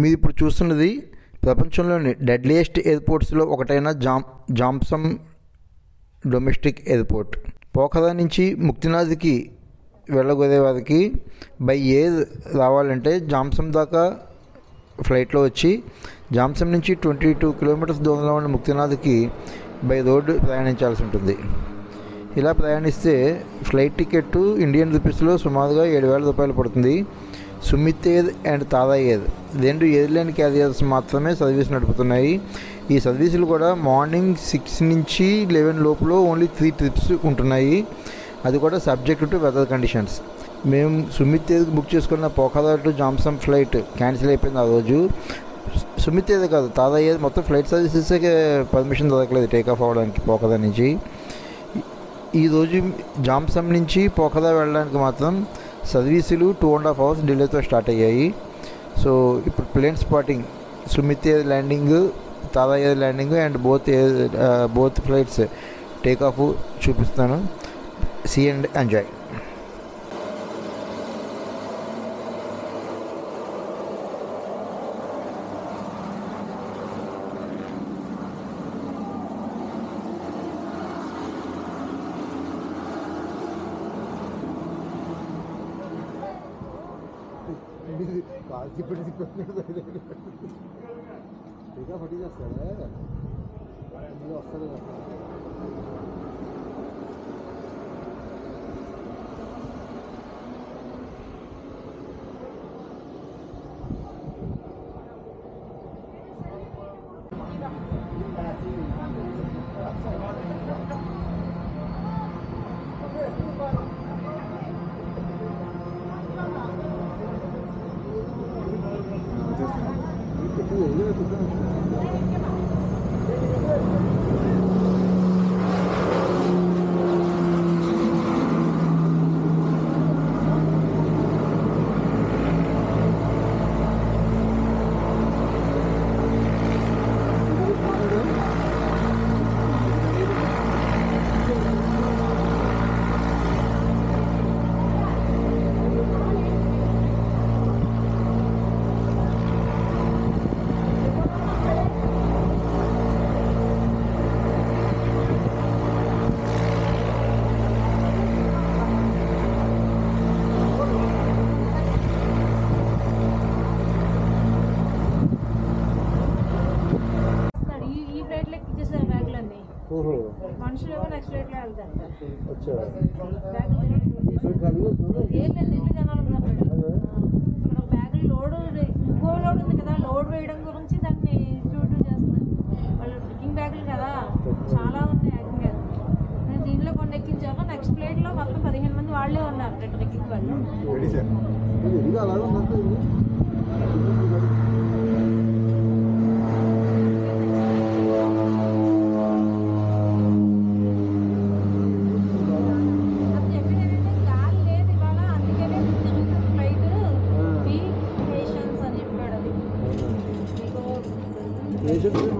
మీరు ఇప్పుడు చూస్తున్నది ప్రపంచంలోని డెడ్లియెస్ట్ ఎయిర్పోర్ట్స్లో ఒకటైన జాంసమ్ డొమెస్టిక్ ఎయిర్పోర్ట్. పోఖరా నుంచి ముక్తినాథ్కి వెళ్ళగొరే వారికి బై ఎయిర్ రావాలంటే జాంసమ్ దాకా ఫ్లైట్లో వచ్చి జాంసమ్ నుంచి 22 కిలోమీటర్స్ దూరంలో ఉన్న ముక్తినాథ్కి బై రోడ్డు ప్రయాణించాల్సి ఉంటుంది. ఇలా ప్రయాణిస్తే ఫ్లైట్ టికెట్ ఇండియన్ రూపీస్లో సుమారుగా 7,000 రూపాయలు పడుతుంది. Sumit air and Tara air 2 airline carriers మాత్రమే సర్వీస్ నడుపుతున్నాయి. ఈ సర్వీసులు కూడా మార్నింగ్ 6 నుంచి 11 లోపల ఓన్లీ 3 ట్రిప్స్ ఉంటున్నాయి. అది కూడా సబ్జెక్ట్ టు వెదర్ కండిషన్స్. మేము సుమిత్ ఎయిర్కి బుక్ చేసుకున్న పోఖరా టు జాంసమ్ ఫ్లైట్ క్యాన్సిల్ అయిపోయింది. ఆ రోజు సుమిత్ ఎయిర్ కాదు, తారా ఎయిర్ మొత్తం ఫ్లైట్ సర్వీసెస్కే పర్మిషన్ దొరకలేదు టేకాఫ్ అవ్వడానికి పోఖరా నుంచి. ఈరోజు జాంసమ్ నుంచి పోఖరా వెళ్ళడానికి మాత్రం సర్వీసులు 2.5 అవర్స్ డిలేతో స్టార్ట్ అయ్యాయి. సో ఇప్పుడు ప్లేన్ స్పాటింగ్, సుమిత్ ఎయిర్ ల్యాండింగ్, తారా air landing and both flights takeoff చూపిస్తాను. See and enjoy. ఫటీ చేస్తారా వస్తారు. మనుషులు ఏమో నెక్స్ట్ ఫ్లైట్లో వెళ్తారు. బ్యాగులు లోడ్ ఇంకో లోడ్ ఉంది కదా, లోడ్ వేయడం గురించి దాన్ని చూడడం చేస్తున్నారు వాళ్ళు. పికింగ్ బ్యాగులు కదా చాలా ఉన్నాయి. ఏకంగా నేను దీంట్లో కొన్ని ఎక్కించాను. నెక్స్ట్ ఫ్లైట్లో మొత్తం 15 మంది వాళ్ళే ఉన్నారు, రిటర్న్ ఎక్కింగ్ వాళ్ళు.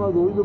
మా రోజు